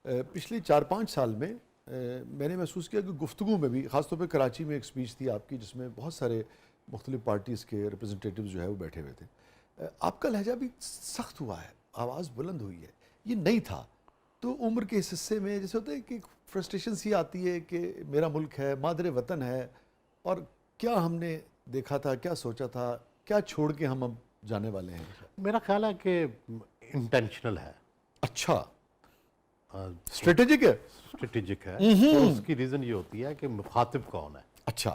पिछले 4-5 साल में मैंने महसूस किया कि गुफ्तगू में भी, ख़ासतौर पे कराची में एक स्पीच थी आपकी जिसमें बहुत सारे मुख्तलिफ पार्टीज़ के रिप्रेजेंटेटिव्स जो है वो बैठे हुए थे। आपका लहजा भी सख्त हुआ है, आवाज़ बुलंद हुई है, ये नहीं था। तो उम्र के इस हिस्से में जैसे होता है कि फ्रस्ट्रेशन सी आती है कि मेरा मुल्क है, मादरे वतन है, और क्या हमने देखा था, क्या सोचा था, क्या छोड़ के हम अब जाने वाले हैं। मेरा ख्याल है कि इंटेंशनल है। अच्छा, स्ट्रेटेजिक है। स्ट्रेटेजिक है और उसकी रीज़न ये होती है कि मुखातिब कौन है। अच्छा,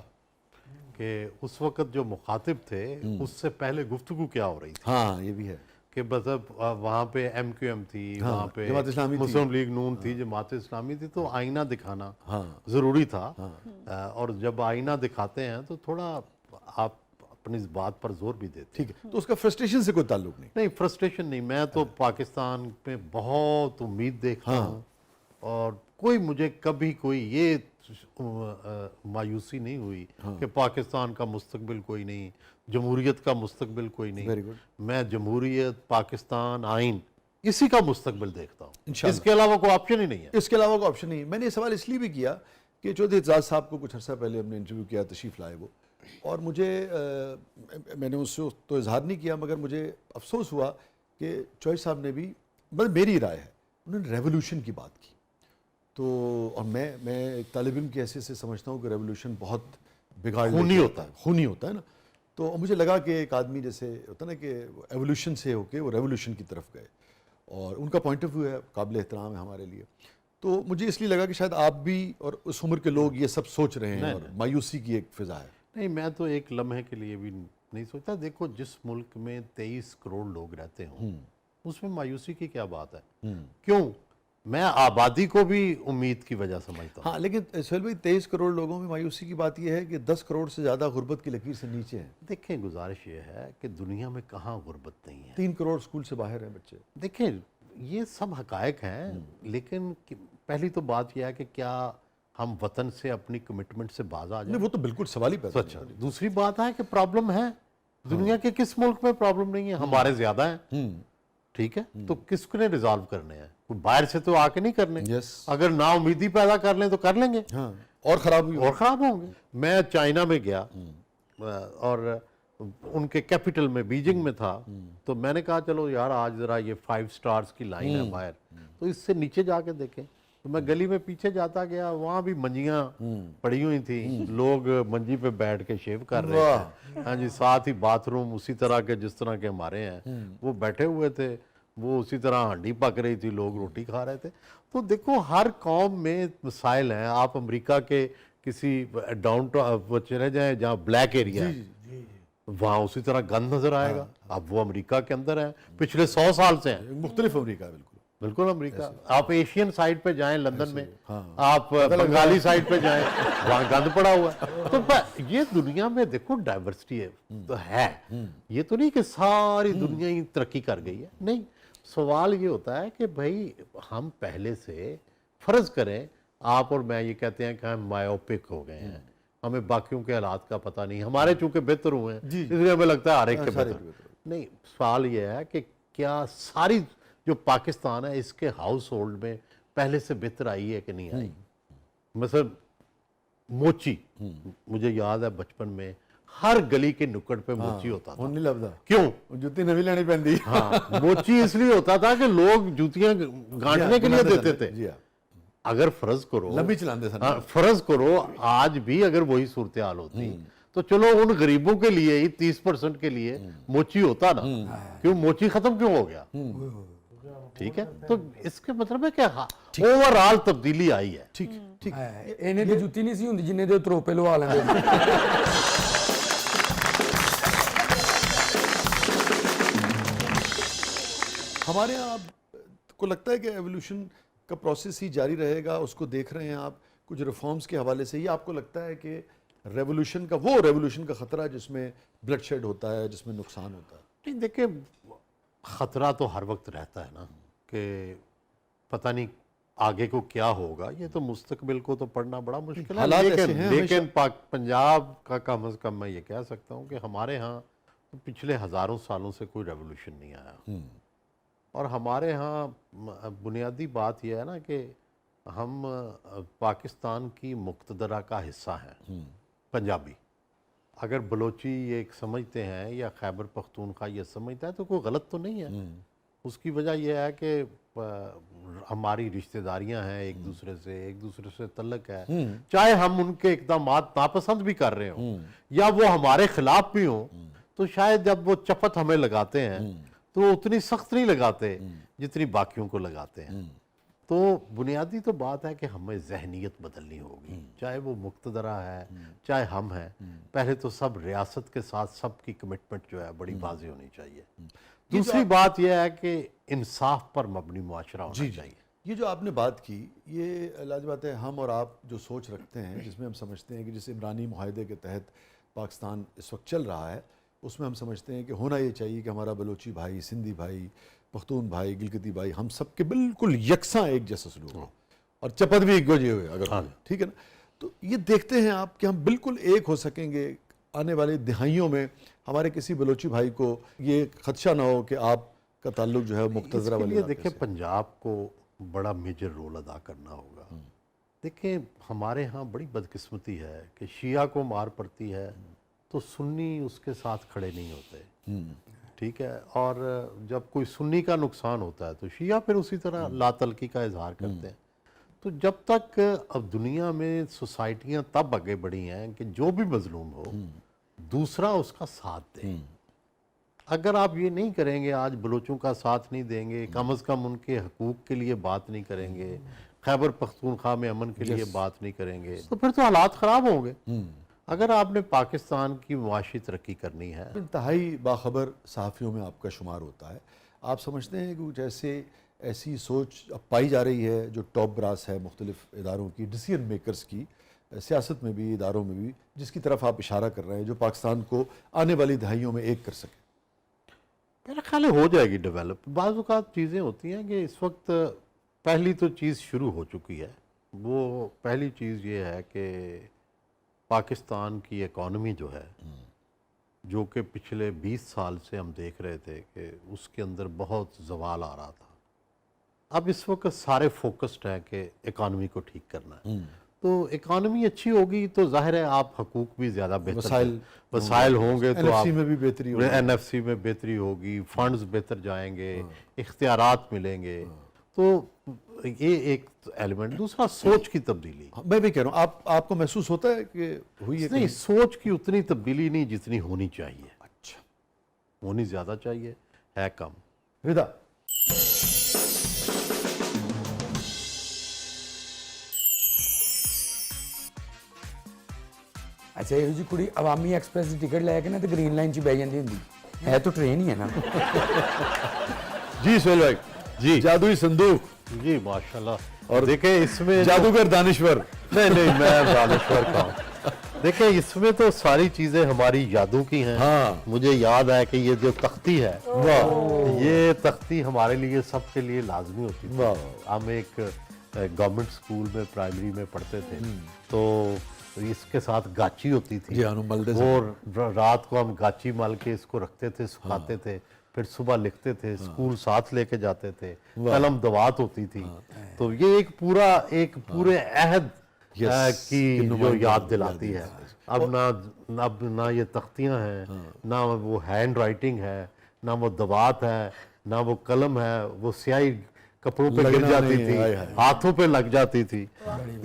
कि उस वक्त जो मुखातिब थे उससे पहले गुफ्तगू क्या हो रही थी। हाँ ये भी है कि मतलब वहाँ पे MQM थी, हाँ, वहाँ पे जमात इस्लामी थी। मुस्लिम लीग नून थी, जमात इस्लामी थी, तो आईना दिखाना हाँ, ज़रूरी था। और जब आईना दिखाते हैं तो थोड़ा आप अपनी इस बात पर जोर भी देते हैं। ठीक है। तो उसका फ्रस्ट्रेशन से कोई ताल्लुक नहीं। नहीं, फ्रस्ट्रेशन नहीं, मैं तो पाकिस्तान पे बहुत उम्मीद देखता हूँ और कोई मुझे कभी कोई ये मायूसी नहीं हुई कि पाकिस्तान का मुस्तकबिल कोई नहीं, जमहूरियत का मुस्तकबिल कोई नहीं। Very good. मैं जमहूरियत, पाकिस्तान, आइन, इसी का मुस्तकबिल देखता हूँ। इंशाल्लाह। इसके अलावा कोई ऑप्शन ही नहीं है। इसके अलावा कोई ऑप्शन नहीं। मैंने ये सवाल इसलिए भी किया कि चौधरी एजाज साहब को कुछ अर्सा पहले हमने इंटरव्यू किया, तशरीफ़ लाए वो, और मुझे मैंने उससे तो इजहार नहीं किया, मगर मुझे अफसोस हुआ कि चौधरी साहब ने भी, मतलब मेरी राय है, उन्होंने रेवोल्यूशन की बात की। तो और मैं एक तालिब इल्म की हैसियत से समझता हूँ कि रेवोल्यूशन बहुत बिगाड़ खूनी लेके होता आता है, खूनी होता है ना। तो मुझे लगा कि एक आदमी जैसे होता है ना कि एवोल्यूशन से होके वो रेवोल्यूशन की तरफ गए, और उनका पॉइंट ऑफ व्यू है, काबिल एहतराम है हमारे लिए। तो मुझे इसलिए लगा कि शायद आप भी और उस उम्र के लोग ये सब सोच रहे हैं, और मायूसी की एक फिजा है। नहीं, मैं तो एक लम्हे के लिए भी नहीं सोचता। देखो, जिस मुल्क में 23 करोड़ लोग रहते हों उसमें मायूसी की क्या बात है। क्यों? मैं आबादी को भी उम्मीद की वजह समझता हूँ। हाँ, लेकिन सोहेल भाई 23 करोड़ लोगों में मायूसी की बात यह है कि 10 करोड़ से ज़्यादा गुर्बत की लकीर से नीचे हैं। देखें, गुजारिश ये है कि दुनिया में कहाँ गुर्बत नहीं है। 3 करोड़ स्कूल से बाहर हैं बच्चे। देखें, ये सब हकायक हैं, लेकिन पहली तो बात यह है कि क्या हम वतन से अपनी कमिटमेंट से बाज आ नहीं, जाए। वो तो बिल्कुल सवाल ही पैदा अच्छा, दूसरी बात है कि प्रॉब्लम है। दुनिया के किस मुल्क में प्रॉब्लम नहीं है? हमारे ज्यादा है। ठीक है, तो किसने रिजॉल्व करने हैं? कोई बाहर से तो आके नहीं करने। यस। अगर ना उम्मीदी पैदा कर लें तो कर लेंगे। हाँ, और ख़राब हुई और ख़राब होंगे। मैं चाइना में गया और उनके कैपिटल में, बीजिंग में था, तो मैंने कहा चलो यार आज ज़रा ये 5 स्टार्स की लाइन है बाहर, तो इससे नीचे जाके देखें। तो मैं गली में पीछे जाता गया, वहाँ भी मंजियाँ पड़ी हुई थी, लोग मंजी पे बैठ के शेव कर रहे थे। हाँ जी, साथ ही बाथरूम उसी तरह के जिस तरह के हमारे हैं, वो बैठे हुए थे, वो उसी तरह हांडी पक रही थी, लोग रोटी खा रहे थे। तो देखो, हर कौम में मसाइल हैं। आप अमेरिका के किसी डाउन वो चले जाए जहाँ ब्लैक एरिया है, वहाँ उसी तरह गंद नजर आएगा। अब वो अमेरिका के अंदर है, पिछले 100 साल से है। मुख्तलिफ अमरीका, बिल्कुल बिल्कुल अमेरिका। आप एशियन साइड पे जाएं लंदन में, आप बंगाली साइड पे जाएं, वहाँ गंद पड़ा हुआ है। तो ये दुनिया में देखो डाइवर्सिटी है तो है। ये तो नहीं कि सारी दुनिया ही तरक्की कर गई है, नहीं। सवाल ये होता है कि भाई हम पहले से फर्ज करें, आप और मैं ये कहते हैं कि हम मायोपिक हो गए हैं, हमें बाकियों के हालात का पता नहीं, हमारे चूंकि बेहतर हुए हैं इसलिए हमें लगता है हर एक के बेहतर। नहीं, सवाल ये है कि क्या सारी जो पाकिस्तान है इसके हाउस होल्ड में पहले से बेहतर आई है कि नहीं आई। मतलब मोची, मुझे याद है बचपन में हर गली के नुक्कड़ पे मोची होता था। नहीं लभदा, क्यों? जुत्ती नवी लेनी पैंदी। हाँ, मोची इसलिए होता था कि लोग जूतियां गांठने के लिए देते थे। जी हाँ, अगर फर्ज करो लंबी चलाते थे। हाँ, फर्ज करो आज भी अगर वही सूरत हाल होती तो चलो उन गरीबों के लिए ही 30% के लिए मोची होता ना। क्यों मोची खत्म क्यों हो गया? ठीक है, तो इसके मतलब है कि ओवरऑल तब्दीली आई है। ठीक ठीक। ਇਹਨੇ ਤੇ ਜੁੱਤੀ ਨਹੀਂ ਸੀ ਹੁੰਦੀ ਜਿੰਨੇ ਦੇ ਤਰੋਪੇ ਲਵਾ ਲੈਂਦੇ। हमारे यहाँ आपको लगता है कि एवोल्यूशन का प्रोसेस ही जारी रहेगा? उसको देख रहे हैं आप कुछ रिफॉर्म्स के हवाले से, या आपको लगता है कि रेवोल्यूशन का, वो रेवोल्यूशन का खतरा है जिसमें ब्लड शेड होता है, जिसमें नुकसान होता है? नहीं, देखिए, खतरा तो हर वक्त रहता है ना कि पता नहीं आगे को क्या होगा। ये तो मुस्तकबिल को तो पढ़ना बड़ा मुश्किल है। हालात ऐसे हैं लेकिन पंजाब का कम अज़ कम मैं ये कह सकता हूँ कि हमारे यहाँ तो पिछले हज़ारों सालों से कोई रेवोल्यूशन नहीं आया, और हमारे यहाँ बुनियादी बात यह है ना कि हम पाकिस्तान की मुक्तदरा का हिस्सा हैं, पंजाबी। अगर बलोची ये एक समझते हैं या खैबर पख्तूनख्वा ये समझता है तो कोई गलत तो नहीं है। उसकी वजह यह है कि हमारी रिश्तेदारियां हैं एक दूसरे से तल्लक है, चाहे हम उनके इक़दामात नापसंद भी कर रहे हों या वो हमारे खिलाफ भी हों, तो शायद जब वो चपत हमें लगाते हैं तो वो उतनी सख्त नहीं लगाते जितनी बाकियों को लगाते हैं। तो बुनियादी तो बात है कि हमें जहनीत बदलनी होगी, चाहे वो मुक्तदरा है चाहे हम हैं। पहले तो सब रियासत के साथ सबकी कमिटमेंट जो है बड़ी वाज़ेह होनी चाहिए। दूसरी बात यह है कि इंसाफ पर मबनी मुआशरा होना चाहिए। ये जो आपने बात की, ये लाज़िम बात है, हम और आप जो सोच रखते हैं जिसमें हम समझते हैं कि जिस इमरानी मुआहदे के तहत पाकिस्तान इस वक्त चल रहा है, उसमें हम समझते हैं कि होना ये चाहिए कि हमारा बलोची भाई, सिंधी भाई, पख्तून भाई, गिलगिती भाई, हम सब के बिल्कुल यकसा एक जैसा सलूक हो और चपत भी एक वजह हुए अगर ठीक है ना। तो ये देखते हैं आप कि हम बिल्कुल एक हो सकेंगे आने वाली दिहाइयों में। हमारे किसी बलोची भाई को ये खदशा ना हो कि आपका ताल्लुक जो है मुक्तदरा वाले देखिए पंजाब को बड़ा मेजर रोल अदा करना होगा। देखिए हमारे यहाँ बड़ी बदकिस्मती है कि शिया को मार पड़ती है तो सुन्नी उसके साथ खड़े नहीं होते, ठीक है, और जब कोई सुन्नी का नुकसान होता है तो शिया फिर उसी तरह लातलकी का इजहार करते हैं। तो जब तक अब दुनिया में सोसाइटियाँ तब आगे बढ़ी हैं कि जो भी मजलूम हो दूसरा उसका साथ दे। अगर आप ये नहीं करेंगे, आज बलोचों का साथ नहीं देंगे, कम अज़ कम उनके हकूक़ के लिए बात नहीं करेंगे, खैबर पख्तूनख्वा में अमन के लिए बात नहीं करेंगे, तो फिर तो हालात ख़राब होंगे। अगर आपने पाकिस्तान की मुआशी तरक्की करनी है, इंतहाई बाखबर सहाफ़ियों में आपका शुमार होता है। आप समझते हैं कि कुछ ऐसी सोच अब पाई जा रही है जो टॉप ब्रास है मुख्तलिफ इदारों की, डिसीजन मेकर्स की, सियासत में भी, इदारों में भी, जिसकी तरफ आप इशारा कर रहे हैं, जो पाकिस्तान को आने वाली दहाइयों में एक कर सके? मेरा ख्याल है हो जाएगी डेवलप। बाज़ औक़ात चीज़ें होती हैं कि इस वक्त पहली तो चीज़ शुरू हो चुकी है। वो पहली चीज़ ये है कि पाकिस्तान की इकॉनमी जो है, जो कि पिछले 20 साल से हम देख रहे थे कि उसके अंदर बहुत ज़वाल आ रहा था, अब इस वक्त सारे फोकस्ड हैं कि इकॉनमी को ठीक करना है। तो इकॉनमी अच्छी होगी तो जाहिर है आप हकूक भी ज़्यादा बेहतर वसाइल होंगे, तो आप में भी बेहतरी होगी, NFC में बेहतरी होगी, फंड्स बेहतर जाएंगे, इख्तियारात मिलेंगे। तो ये एक एलिमेंट। दूसरा सोच की तब्दीली। मैं भी कह रहा हूँ, आपको महसूस होता है कि हुई है? नहीं, सोच की उतनी तब्दीली नहीं जितनी होनी चाहिए। अच्छा, होनी ज़्यादा चाहिए, है कम। रिदा, अच्छा ਇਹੋ जी कुड़ी अवामी एक्सप्रेस की टिकट लैके ना तो ग्रीन लाइन च बह जाती होंगी, है तो ट्रेन ही है ना। जी सोहेल भाई जी, जादुई संदूक जी माशाल्लाह। और देखें इसमें जादूगर दानिश्वर, नहीं मैं दानिश्वर का हूँ। देखें इसमें तो सारी चीज़ें हमारी यादों की हैं। हाँ, मुझे याद है कि ये जो तख्ती है, ये तख्ती हमारे लिए सबके लिए लाजमी होती थी। हम एक गवर्नमेंट स्कूल में प्राइमरी में पढ़ते थे, तो इसके साथ गाची होती थी, और रात को हम गाची मल के इसको रखते थे, सुखाते थे, फिर सुबह लिखते थे, स्कूल साथ लेके जाते थे, कलम दवात होती थी। तो ये एक पूरे अहद की जो याद दिलाती है। अब ना ये तख्तियां हैं, ना वो हैंड राइटिंग है, ना वो दवात है, ना वो कलम है, वो स्याही कपड़ों पे गिर जाती थी, हाथों पे लग जाती थी।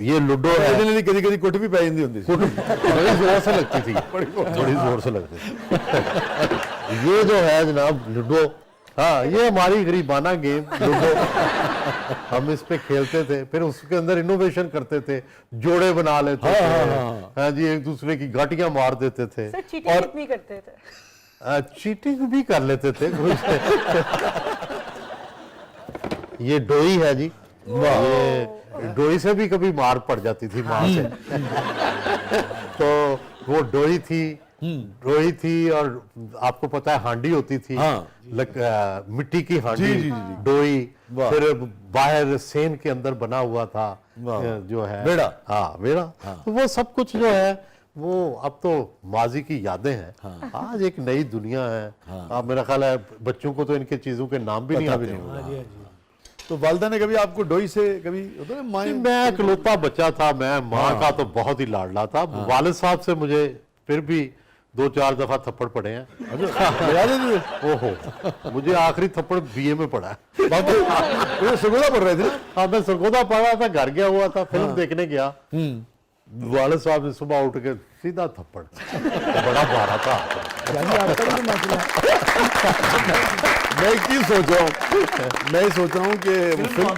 ये लूडो है, कभी कभी कुट भी पै जाती होती, बड़ी जोर से लगती थी, बड़ी जोर से लगती थी। ये जो है जनाब लूडो, हाँ ये हमारी गरीबाना गेम लूडो, हम इस पे खेलते थे, फिर उसके अंदर इनोवेशन करते थे, जोड़े बना लेते थे, हाँ जी, एक दूसरे की गाटियां मार देते थे। सर चीटिंग कितनी करते थे? चीटिंग भी कर लेते थे। ये डोई है जी, ये डोई से भी कभी मार पड़ जाती थी माँ से। तो वो डोई थी और आपको पता है हांडी होती थी, मिट्टी की हांडी, डोई, फिर बाहर सेन के अंदर बना हुआ था जो है बेड़ा, बेड़ा। तो वो सब कुछ जो है वो अब तो माजी की यादें हैं। आज एक नई दुनिया है। अब मेरा ख्याल है बच्चों को तो इनके चीजों के नाम भी नहीं पता आते भी नहीं होंगे। होगा। तो वालदा ने कभी आपको डोई से कभी होता है ना, माएं मैं इकलौता बच्चा था, मैं माँ का तो बहुत ही लाडला था। वालिद साहब से मुझे फिर भी 2-4 दफा थप्पड़ पड़े हैं। लगा देते थे? ओहो, मुझे आखिरी थप्पड़ बीए में पड़ा है। बाकी वो सरगोदा पढ़ रहे थे ना? हाँ, मैं सरगोदा पढ़ रहा था, घर गया हुआ था, फिल्म देखने गया। वालिद साहब ने सुबह उठ के सीधा थप्पड़, बड़ा मारा था। यानी आपका भी तो मसला है। मैं की सोच रहा हूँ, मैं सोच रहा हूँ कि वो फिल्म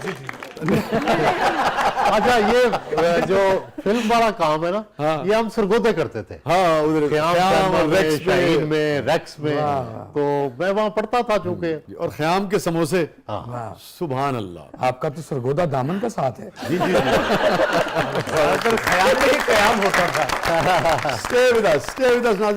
अच्छा, ये जो फिल्म वाला काम है ना, ये हम सरगोदे करते थे। हाँ उधर ख्याम और रेक्स शाहीन में में, रेक्स में, तो मैं वहां पढ़ता था चूंकि। और ख्याम के समोसे, हाँ, सुभान अल्लाह। आपका तो सरगोदा दामन का साथ है। जी जी जी। ख्याल में ही कयाम होता था। Stay with us, stay with us.